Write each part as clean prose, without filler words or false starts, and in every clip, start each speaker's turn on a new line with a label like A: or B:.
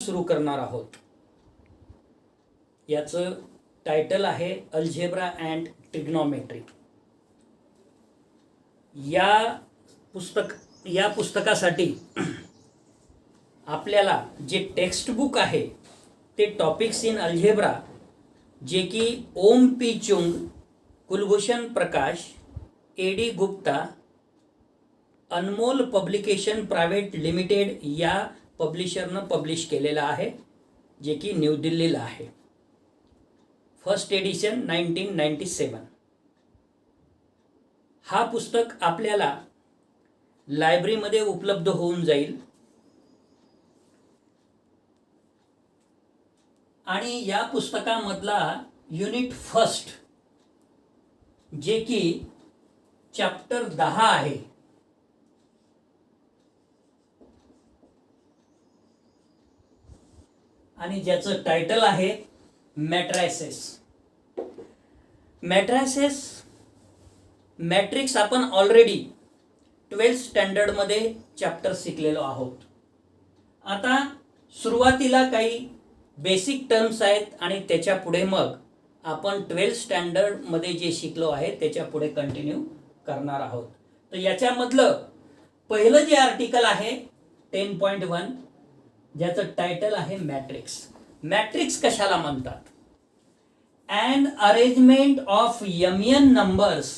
A: सुरू करणार आहोत. याचं टायटल आहे अल्जेब्रा अँड ट्रिग्नॉमेट्री. या पुस्तकासाठी आपल्याला जे टेक्स्ट बुक आहे ते टॉपिक्स इन अल्जेब्रा, जे की ओम पी चुंग, कुलभूषण प्रकाश, एडी गुप्ता, अनमोल पब्लिकेशन प्रायव्हेट लिमिटेड या पब्लिशरनं पब्लिश केलेलं आहे, जे की न्यू दिल्लीला आहे. First edition 1997. हा पुस्तक आपल्याला लायब्ररीमध्ये उपलब्ध होऊन जाईल. आणि या पुस्तकामधला युनिट फर्स्ट, जे की चॅप्टर 10 आहे, आणि ज्याचं टायटल आहे मॅट्रायसेस. मॅट्रिक्स आपण ऑलरेडी 12th स्टँडर्डमध्ये चॅप्टर शिकलेलो आहोत. आता सुरुवातीला काही बेसिक टर्म्स आहेत आणि त्याच्या पुढे मग आपण 12th स्टँडर्डमध्ये जे शिकलो आहे त्याच्या पुढे कंटिन्यू करणार आहोत. तर याच्यामधलं पहिलं जे आर्टिकल आहे 10.1, ज्याचं टायटल आहे मॅट्रिक्स. मॅट्रिक्स कशाला म्हणतात? An arrangement of m numbers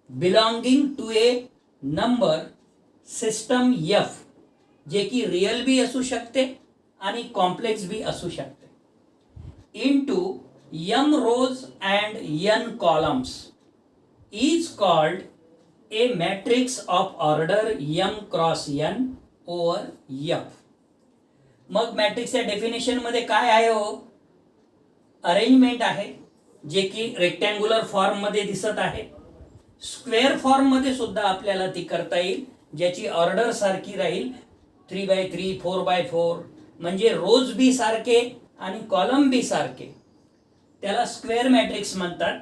A: belonging to a number system f, जे की रियल बी असू शकते आणि कॉम्प्लेक्स बी असू शकते, into m rows and n columns is called a matrix of order m cross n over f. मग मॅट्रिक्सच्या डेफिनेशन मध्ये काय आहे हो? अरेंजमेंट आहे, जे की रेक्टँग्युलर फॉर्म मध्ये दिसत आहे. स्क्वेअर फॉर्म मध्ये सुद्धा आपल्याला ती करता येईल, ज्याची ऑर्डर सारखी राहील 3x3 4x4, म्हणजे रोज बी सारखे आणि कॉलम बी सारखे, त्याला स्क्वेअर मॅट्रिक्स म्हणतात.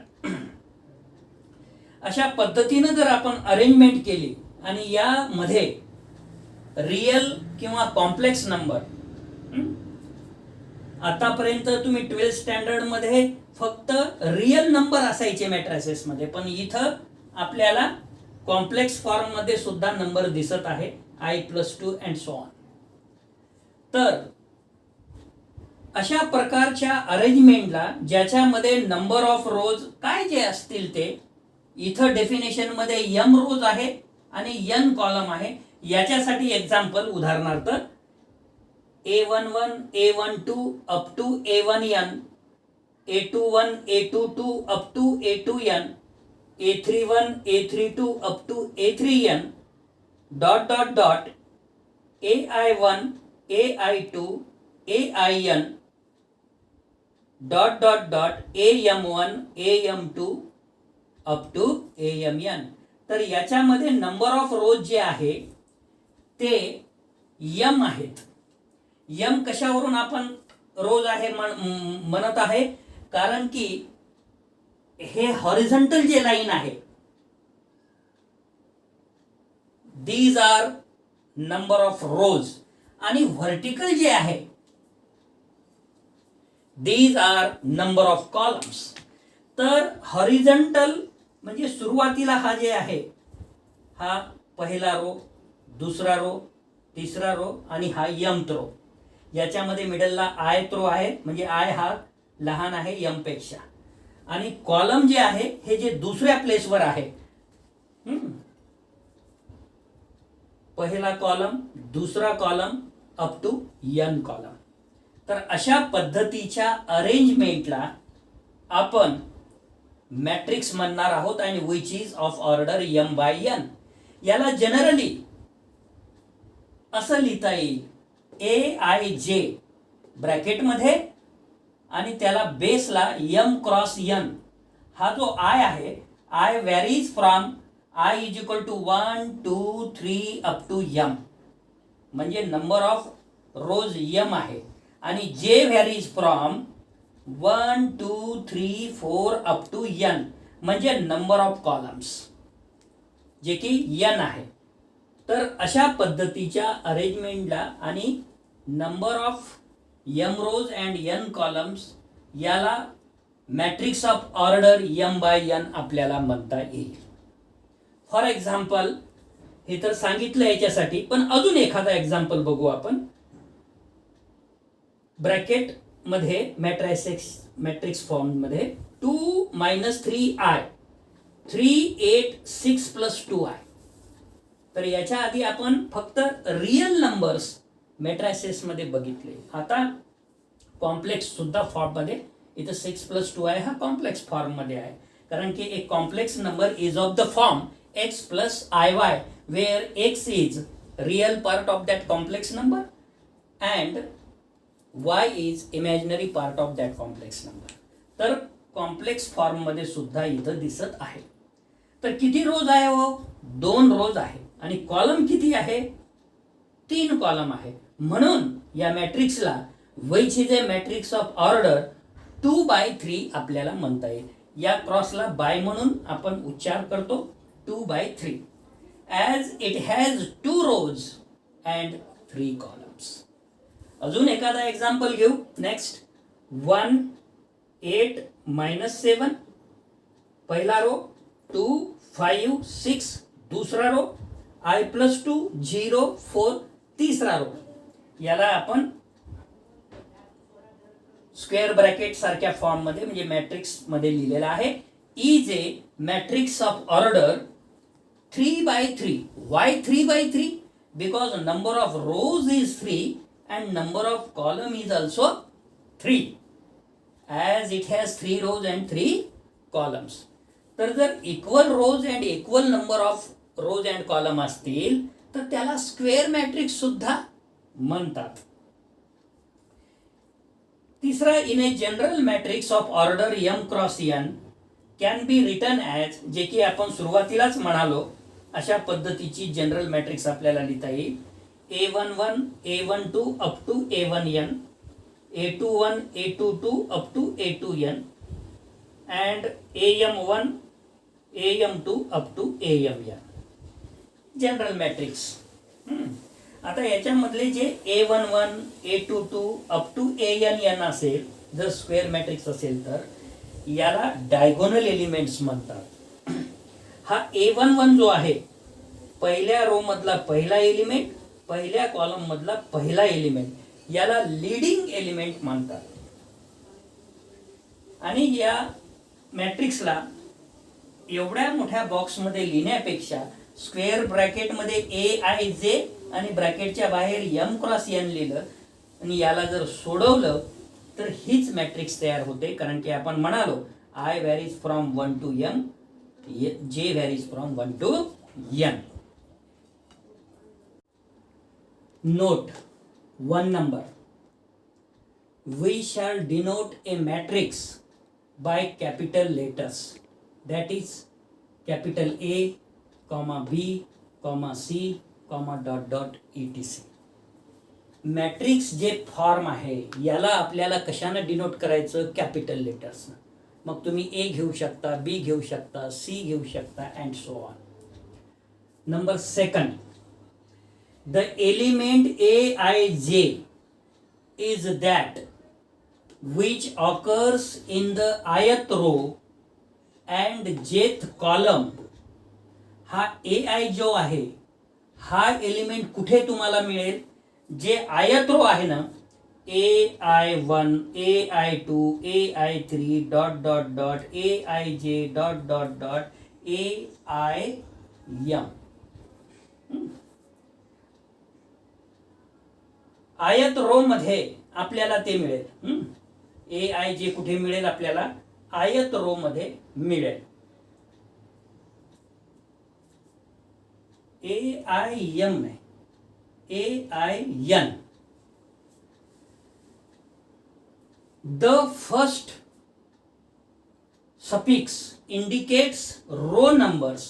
A: अशा पद्धतीनं जर आपण अरेंजमेंट केली आणि यामध्ये रियल किंवा कॉम्प्लेक्स नंबर, आतापर्यंत तुम्ही 12th स्टँडर्ड मध्ये फक्त रियल नंबर असायचे मॅट्रिसेस मध्ये, पण इथं आपल्याला कॉम्प्लेक्स फॉर्म मध्ये सुद्धा नंबर दिसत आहे, i+2 अँड सो ऑन. तर अशा प्रकारच्या अरेंजमेंटला, ज्याच्यामध्ये नंबर ऑफ रोज काय जे असतील ते, इथं डेफिनेशन मध्ये m रोज आहे आणि n कॉलम आहे. याच्यासाठी एक्झाम्पल, उदाहरणार्थ A11 A12 up to A1n, A21 A22 up to A2n, A31 A32 up to A3n, dot dot dot AI1 AI2 AIN, dot dot dot AM1 AM2 up to AMN. तर याच्यामध्ये number of रोज जे आहे ते m आहेत. M कशावरून आपण रोज आहे म्हणत आहे? कारण की हे हॉरिझॉन्टल जे लाईन आहे, these are number of rows, आणि व्हर्टिकल जे आहे these are number of columns. तर हॉरिझॉन्टल म्हणजे सुरुवातीला हा जे आहे, हा पहिला रो, दुसरा रो, तिसरा रो आणि हा mth रो. याच्यामध्ये मिडलला ith रो आहे, म्हणजे i हा लहान आहे m पेक्षा. आणि कॉलम जे आहे हे जे दुसऱ्या प्लेसवर आहे, पहिला कॉलम, दुसरा column up to n column. तर अशा पद्धतीच्या अरेंजमेंटला आपण मॅट्रिक्स म्हणणार आहोत, आणि which is of order m/n. याला जनरली असं लिहिता येईल AIJ ब्रॅकेटमध्ये, आणि त्याला बेसला m क्रॉस n. हा जो I आहे, I varies from I is equal to 1 2 3 up to m, म्हणजे नंबर ऑफ रोज m आहे, आणि J varies from 1 2 3 4 up to n, म्हणजे नंबर ऑफ कॉलम्स, जे की n आहे. तर अशा पद्धतीच्या अरेंजमेंटला आणि number of m rows and n columns, याला matrix of order m by n आपल्याला म्हणता येईल. फॉर एक्झाम्पल, हे तर सांगितलं याच्यासाठी, पण अजून एखादा एक्झाम्पल बघू आपण. ब्रॅकेट मध्ये मॅट्रिक्स फॉर्म मध्ये 2 - 3i 3 8 6 + 2i. तर याच्या आधी आपण फक्त रियल नंबर्स मॅट्रिसेस मध्ये बघितले. आता कॉम्प्लेक्स सुद्धा फॉर्म मध्ये, इथं 6 + 2i हा कॉम्प्लेक्स फॉर्म मध्ये आहे, कारण की एक complex number is of the form x + iy, where x is real part of that complex number and y is imaginary part of that complex number. तर कॉम्प्लेक्स फॉर्म मध्ये सुद्धा इथं दिसत आहे. तर किती रोज आहे हो? 2 रोज आहे. आणि कॉलम किती आहे? 3 कॉलम आहे. म्हणून या मॅट्रिक्सला वैशिष्ट्य मॅट्रिक्स ऑफ ऑर्डर 2/3 आपल्याला म्हणता येईल. या क्रॉसला बाय म्हणून आपण उच्चार करतो, 2/3, as it has 2 rows and 3 columns. अजून एखादा एक्झाम्पल घेऊ. नेक्स्ट, 1 8 - 7 पहिला रो, 2 5 6 दूसरा रो, i + 2 0 4 तिसरा रो. याला आपण स्क्वेअर ब्रॅकेट सारख्या फॉर्म मध्ये म्हणजे मॅट्रिक्स मध्ये लिहिलेला आहे. Is A matrix of order 3/3. Why 3/3? Because number of rows is 3 and number of column is also 3, as it has 3 rows and 3 columns. तर जर equal rows and equal number of rows and column असतील तर त्याला square matrix सुद्धा म्हणतात. तिसरा, in a general matrix of order m cross n can be written as, जे की आपण सुरुवातीलाच म्हणालो, अशा पद्धतीची जनरल मॅट्रिक्स आपल्याला लिहिता येईल. a11 a12 up to a1n, a21 a22 up to a2n and am1 am2 up to amn. General matrix. आता याच्यामधले जे a11 a22 अप टू ann असेल, जर स्क्वेअर मॅट्रिक्स असेल तर याला डायगोनल एलिमेंट्स म्हणतात. हा a11 जो आहे, पहिल्या रो मधला पहिला एलिमेंट, पहिल्या कॉलम मधला पहिला एलिमेंट, याला लीडिंग एलिमेंट म्हणतात. आणि या मॅट्रिक्सला एवढ्या मोठ्या बॉक्समध्ये लिहिण्यापेक्षा स्क्वेअर ब्रॅकेटमध्ये aij आणि ब्रॅकेटच्या बाहेर m क्रॉस n लिहिलं आणि याला जर सोडवलं तर हीच मॅट्रिक्स तयार होते. कारण की आपण म्हणालो i varies from 1 to m, j varies from 1 to n. Note 1 number. We shall denote a matrix by capital letters, that is capital A, B, C, dot dot etc. Matrix जे form आहे याला आपल्याला कशाने denote करायचं? Capital लेटर्सनं. मग तुम्ही ए घेऊ शकता, बी घेऊ शकता, सी घेऊ शकता and so on. Number second, the element aij is that which occurs in the ith row and jth column. हा ai जो आहे हा एलिमेंट कुठे तुम्हाला मिळेल? जे आयत रो आहे ना, ai1 ai2 ai3 dot dot dot aij dot dot dot aim. आयत रो मध्ये आपल्याला ते मिळेल. aij कुठे मिळेल? आपल्याला आयत रो मध्ये मिळेल. aim नाही, ain. The first suffix indicates row numbers.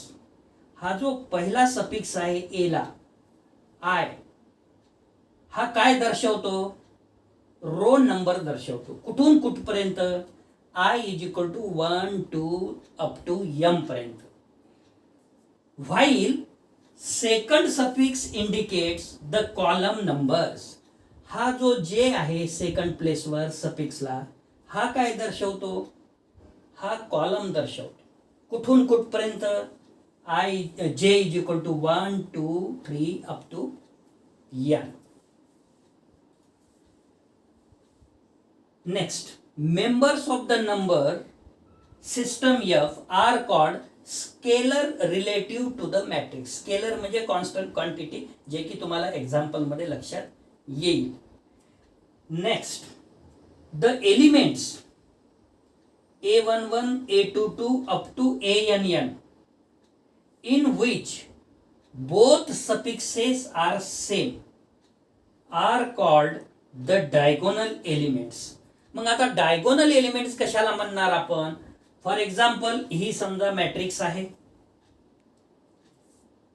A: हा जो पहिला सफिक्स आहे ए ला, आय, हा काय दर्शवतो? रो नंबर दर्शवतो. कुठून कुठपर्यंत? i = 1 2 अप टू m पर्यंत. while second suffix indicates the column numbers. हा जो जे आहे सेकंड प्लेसवर सफिक्सला, हा काय दर्शवतो? हा कॉलम दर्शवतो. कुठून कुठपर्यंत? I J is equal to 1 2 3 up to n. Next, members of the number system F are called scalar relative to the matrix. Scalar म्हणजे कॉन्स्टंट क्वांटिटी, जे की तुम्हाला एक्झाम्पल मध्ये लक्षात येईल. Next, the elements A11 A22 up to ANN in which both suffixes are same are called the diagonal elements. मग आता diagonal elements कशाला म्हणणार आपण? फॉर एक्झाम्पल, ही समजा मॅट्रिक्स आहे,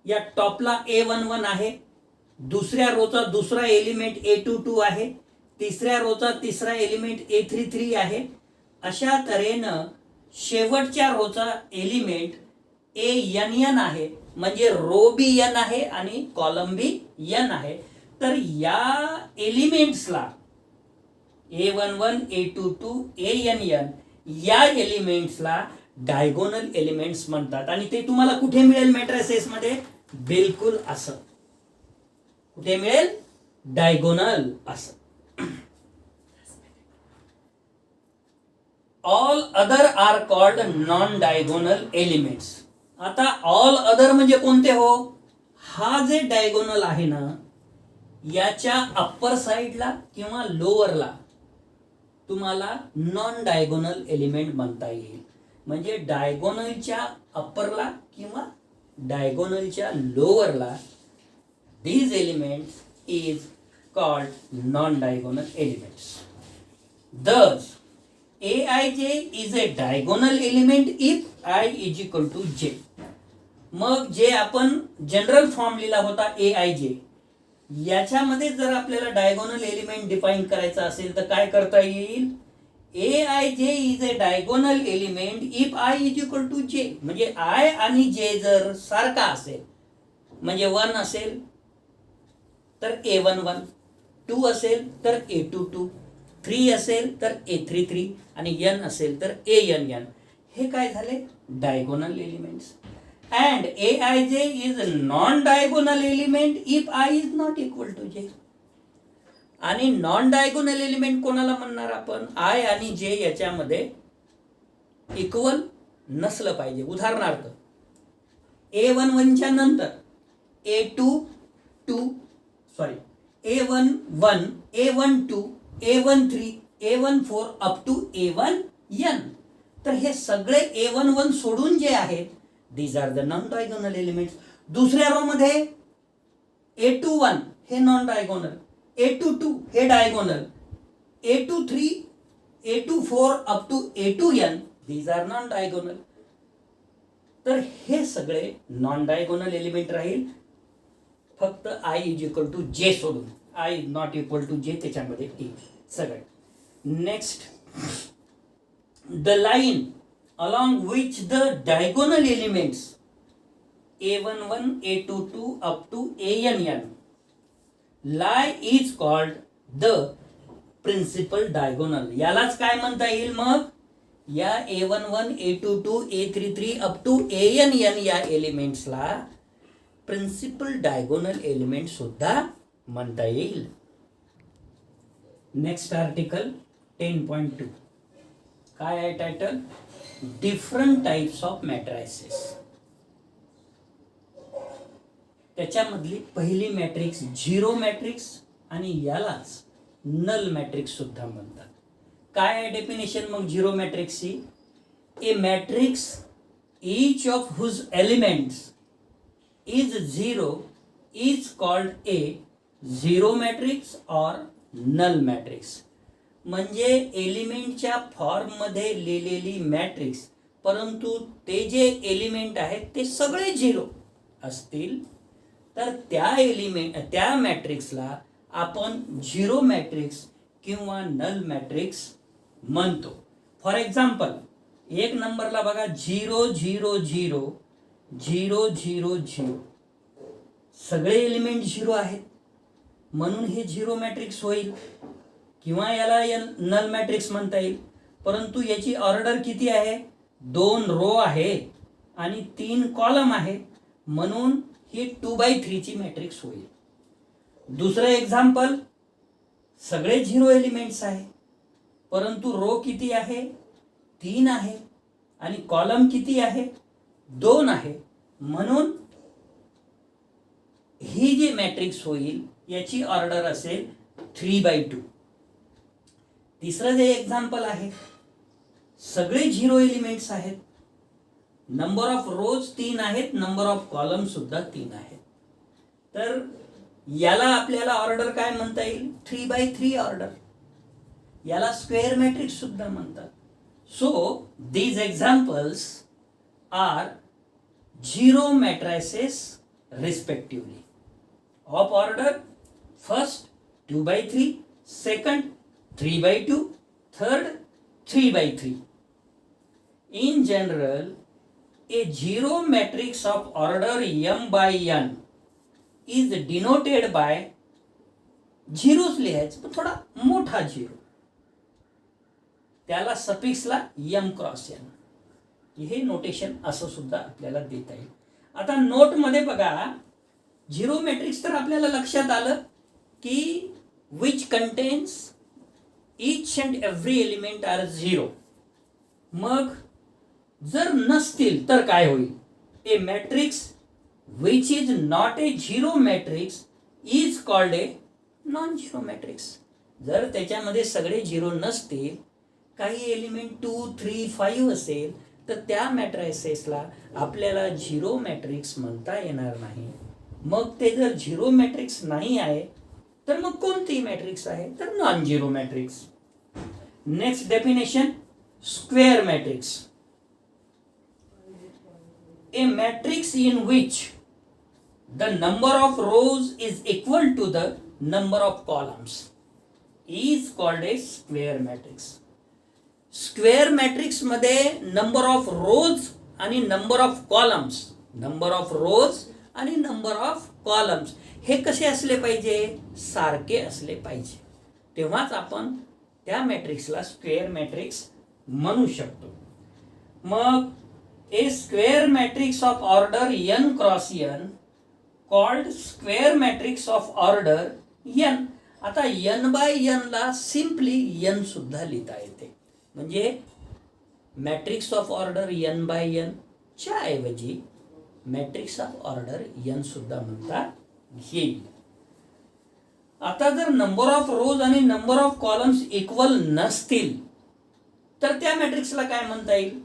A: या टॉपला A11 आहे, दुसऱ्या रोचा दुसरा एलिमेंट A22 आहे, तिसऱ्या रोचा तिसरा एलिमेंट A33 आहे. अशा तऱ्हेनं शेवटच्या रोचा एलिमेंट ANN आहे, म्हणजे रो बी n आहे आणि कॉलम बी n आहे. तर या एलिमेंट्सला A11 A22 ANN या एलिमेंट्सला डायगोनल एलिमेंट्स म्हणतात. आणि ते तुम्हाला कुठे मिळेल मॅट्रिसेस मध्ये? बिलकुल असं. कुठे मिळेल? डायगोनल असं. All other are called non diagonal elements. आता ऑल अदर म्हणजे कोणते हो? हा जे डायगोनल आहे ना, याच्या अप्पर साइडला किंवा लोअरला तुम्हाला नॉन डायगोनल एलिमेंट म्हणता येईल. म्हणजे डायगोनलच्या अप्परला किंवा डायगोनलच्या लोअरला these elements is called non-diagonal elements. Thus, Aij is a diagonal element if I is equal to j. मग जे आपण जनरल फॉर्म लिहिला होता Aij, याच्यामध्ये जर आपल्याला डायगोनल एलिमेंट डिफाइन करायचा असेल तर काय करता येईल? Aij is a diagonal element if I is equal to j. म्हणजे I आणि j जर सारखा असेल, म्हणजे 1 असेल तर A11, 2 असेल तर A22, 3 असेल तर A33 आणि n असेल तर ANN. हे काय झाले? Diagonal elements. And Aij is non diagonal element if I is not equal to j. आणि नॉन डायगोनल एलिमेंट कोणाला म्हणणार आपण? I आणि j याच्यामध्ये इक्वल नसलं पाहिजे. उदाहरणार्थ, A11 च्या नंतर A22 A11 A12 A13 A14 up to A1n. तर हे सगळे A11 सोडून जे आहेत, these are the non diagonal elements. दुसऱ्या रो मध्ये A21 हे नॉन डायगोनल, A22 हे diagonal, A23 A24 up to A2n these are non diagonal. तर हे सगळे नॉन डायगोनल एलिमेंट राहील. फक्त I इज इक्वल टू जे सोडून, I नॉट इक्वल टू जे त्याच्यामध्ये येईल सगळे. Next, the line along which the diagonal elements A11 A22 up टू ANN lie is called the principal diagonal. यालाच काय म्हणता येईल मग? या A11 A22 A33 अप टू ANN या एलिमेंट्सला प्रिन्सिपल डायगोनल एलिमेंट सुद्धा म्हणता येईल. नेक्स्ट आर्टिकल 10.2 काय आहे title? Different types of matrices. त्याच्यामधली पहिली मॅट्रिक्स झिरो मॅट्रिक्स आणि यालाच नल मॅट्रिक्स सुद्धा म्हणतात. काय आहे डेफिनेशन मग झिरो मॅट्रिक्सची? A matrix each of whose elements is zero is called a zero matrix or null matrix. म्हणजे एलिमेंटच्या फॉर्म मध्ये लिहिलेली मॅट्रिक्स, परंतु ते जे एलिमेंट आहेत ते सगळे झिरो असतील तर त्या मॅट्रिक्सला आपण झिरो मॅट्रिक्स किंवा नल मॅट्रिक्स म्हणतो. फॉर एक्झाम्पल, एक नंबरला बघा 0 0 0 0 0 0, सगळे एलिमेंट झिरो आहेत. म्हणून हे झिरो मॅट्रिक्स होईल किंवा याला नल मॅट्रिक्स म्हणता येईल. परंतु याची ऑर्डर किती आहे? 2 रो आहे आणि 3 कॉलम आहे, म्हणून ही 2/3 ची मॅट्रिक्स होईल. दुसरं एक्झाम्पल, सगळे 0 एलिमेंट्स आहे, परंतु रो किती आहे? 3 आहे आणि कॉलम किती आहे? 2 आहे, म्हणून ही जी मॅट्रिक्स होईल याची ऑर्डर असेल 3/2. तिसरं जे एक्झाम्पल आहे, सगळे 0 एलिमेंट्स आहेत, नंबर ऑफ रोज 3 आहेत, नंबर ऑफ कॉलम सुद्धा 3 आहेत, तर याला आपल्याला ऑर्डर काय म्हणता येईल? 3/3 ऑर्डर. याला स्क्वेअर मॅट्रिक्स सुद्धा म्हणतात. So these examples are 0 matrices respectively of order first 2/3, second 3/2, third 3/3. In general, a 0 matrix of order m by n is denoted by झिरोच लिहायचं पण थोडा मोठा झिरो, त्याला सफिक्सला m क्रॉस n, हे नोटेशन असं सुद्धा आपल्याला देता येईल. आता नोट मध्ये बघा, झिरो मॅट्रिक्स तर आपल्याला लक्षात आलं की which contains each and every element are 0. मग जर नसतील तर काय होईल? A matrix which is not a zero matrix is called a non-zero matrix. जर त्याच्यामध्ये सगळे 0 नसतील, काही एलिमेंट 2, 3, 5 असेल, तर त्या मॅट्रिसेसला आपल्याला झिरो मॅट्रिक्स म्हणता येणार नाही. मग ते जर झिरो मॅट्रिक्स नाही आहे तर मग कोणती मॅट्रिक्स आहे? तर non zero matrix. Next definition, square matrix. A matrix in which the number of rows is equal to the number of columns is called a square matrix. Square matrix मध्ये number of rows आणि number of columns, number of rows आणि number of columns हे कसे असले पाहिजे? सारखे असले पाहिजे, तेव्हाच आपण त्या मॅट्रिक्सला स्क्वेअर मॅट्रिक्स म्हणू शकतो. मग a square matrix of order n cross n called square matrix of order n. आता n by n ला सिंपली n सुद्धा लिहिता येते, म्हणजे matrix of order n by n च्या ऐवजी मॅट्रिक्स ऑफ ऑर्डर n सुद्धा म्हणता येईल. आता जर नंबर ऑफ रोज आणि नंबर ऑफ कॉलम्स इक्वल नसतील तर त्या मॅट्रिक्सला काय म्हणता येईल?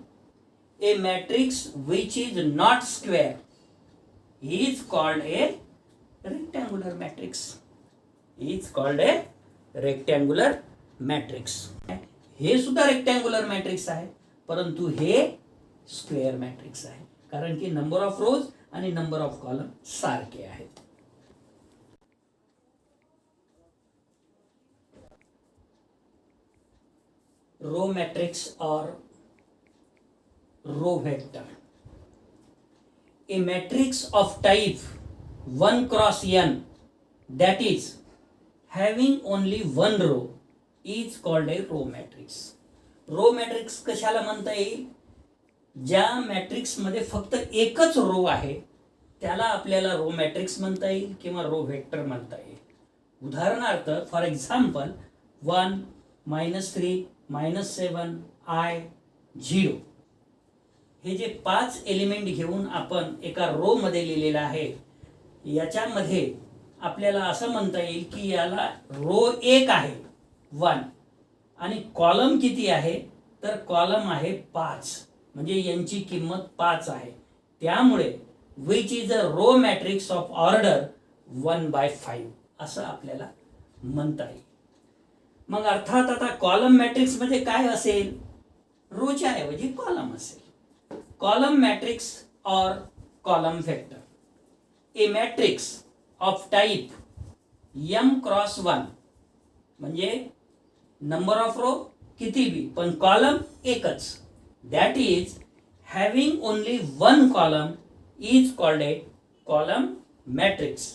A: A matrix which is not square is called a rectangular matrix. Is called a rectangular matrix. हे सुद्धा रेक्टँग्युलर मॅट्रिक्स आहे, परंतु हे स्क्वेअर मॅट्रिक्स आहे, कारण की नंबर ऑफ रोज आणि नंबर ऑफ कॉलम सारखे आहेत. रो मॅट्रिक्स और row vector. A matrix of type 1 cross n, that is having only one row, is called a row matrix. Row matrix कशाला म्हणता येईल? ज्या मॅट्रिक्स मध्ये फक्त एकच रो आहे त्याला आपल्याला रो मॅट्रिक्स म्हणता येईल किंवा रो वेक्टर म्हणता येईल. उदाहरणार्थ, फॉर एक्झाम्पल 1, -3, -7, I, 0 हे जे 5 एलिमेंट घेऊन आपण एका रो मध्ये लिहिलेला आहे, याच्यामध्ये आपल्याला असं म्हणता येईल की याला रो 1 आहे 1 आणि कॉलम किती आहे? तर कॉलम आहे 5, म्हणजे यांची किंमत 5 आहे. त्यामुळे which is a row matrix of order 1/5 असं आपल्याला म्हणता येईल. मग अर्थात आता कॉलम मॅट्रिक्स मध्ये काय असेल? रोच्या ऐवजी कॉलम असेल. column matrix or column vector. A matrix of type m cross 1 म्हणजे नंबर ऑफ रो किती बी पण कॉलम एकच, that is having only one column is called a column matrix.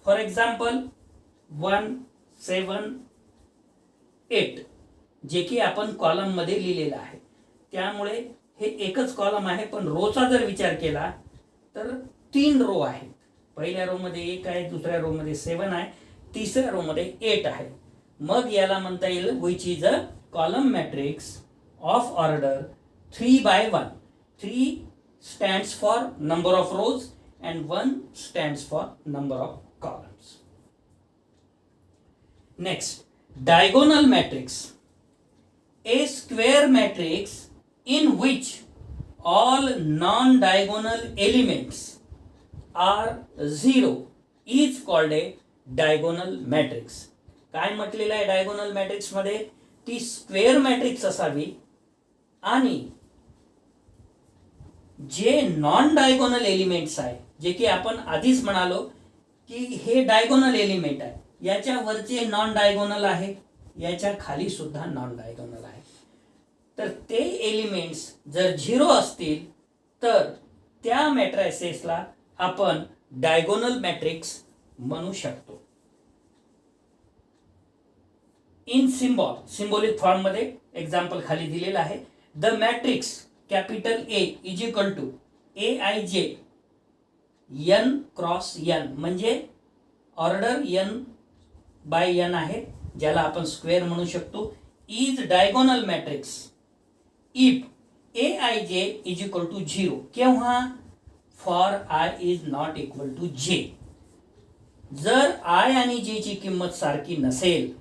A: For example, 1 7 8 जे की आपण कॉलम मध्ये लिहिलेलं आहे. त्यामुळे हे एकच कॉलम आहे, पण रोचा जर विचार केला तर 3 रो आहेत. पहिल्या रो मध्ये 1 आहे, दुसऱ्या रो मध्ये 7 आहे, तिसऱ्या रो मध्ये 8 आहे. मग याला म्हणता येईल which is a column matrix of order 3/1. 3 stands for number of rows and 1 stands for number of columns. Next, diagonal matrix. A square matrix in which all non-diagonal elements are 0 is called a diagonal matrix. काय म्हटलेलं आहे diagonal matrix मध्ये? ती square matrix असावी आणि जे non diagonal elements आहे, जे की आपण आधीच म्हणालो की हे डायगोनल एलिमेंट आहे, याच्या वरचे नॉन डायगोनल आहे, याच्या खाली सुद्धा नॉन डायगोनल आहे. तर ते एलिमेंट्स जर 0 असतील तर त्या मॅट्रिसेसला आपण डायगोनल मॅट्रिक्स म्हणू शकतो. इन सिंबॉलिक फॉर्म मध्ये एक्झाम्पल खाली दिलेलं आहे. The matrix capital A is equal to AIJ n cross n, म्हणजे ऑर्डर n/n आहे, ज्याला आपण स्क्वेअर म्हणू शकतो. Is diagonal matrix if AIJ is equal to 0. केव्हा? For I is not equal to J. जर I आणि J ची किंमत सारखी नसेल,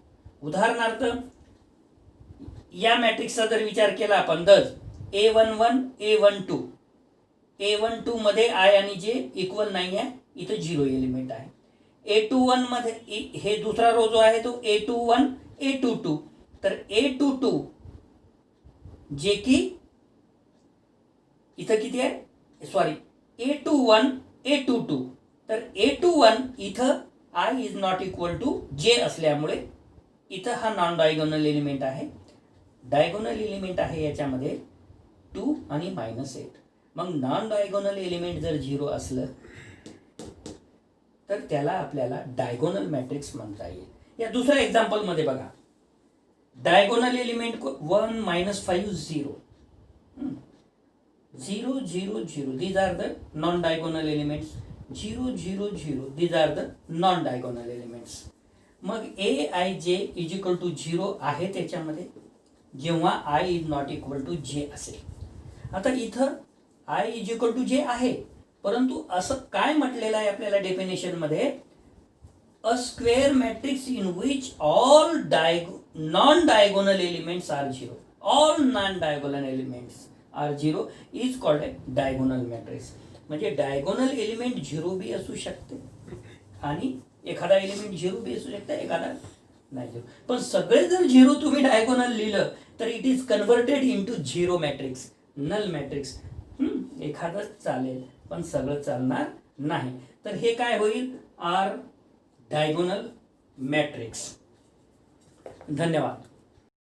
A: उदाहरणार्थ या मॅट्रिक्सचा जर विचार केला आपण, तर A11 A12 A12 मध्ये I आणि J इक्वल नाही आहे, इथं 0 एलिमेंट आहे. A21 मध्ये हे दुसरा रो जो आहे तो A21 A22, तर A22 जे की इथं किती आहे, सॉरी A21 A22, तर A21 इथं I is not equal to J असल्यामुळे इथं हा नॉन डायगोनल एलिमेंट आहे. डायगोनल एलिमेंट आहे याच्यामध्ये 2 आणि -8. मग नॉन डायगोनल एलिमेंट जर 0 असलं तर त्याला आपल्याला डायगोनल मॅट्रिक्स म्हणता येईल. या दुसऱ्या एक्झाम्पल मध्ये बघा, diagonal element 1 -5 0 0 0 0, these are the non diagonal elements. 0 0 0, these are the non diagonal elements. मग AIJ इज इक्वल टू 0 आहे त्याच्यामध्ये जेव्हा I is not equal to J असेल. आता इथं I is equal to J आहे, परंतु असं काय म्हटलेलं आहे आपल्याला डेफिनेशन मध्ये? A square matrix in which all non diagonal elements are 0. All non diagonal elements are 0 is called a diagonal matrix. म्हणजे डायगोनल एलिमेंट 0 बी असू शकते आणि एखादा एलिमेंट 0 बी असू शकते, एखादा नाही 0. पण सगळे जर 0 तुम्ही डायगोनल लिहिलं तर it is converted into 0 matrix, null matrix. एखादंच चालेल पण सगळं चालणार नाही. तर हे काय होईल? Are diagonal matrix. धन्यवाद.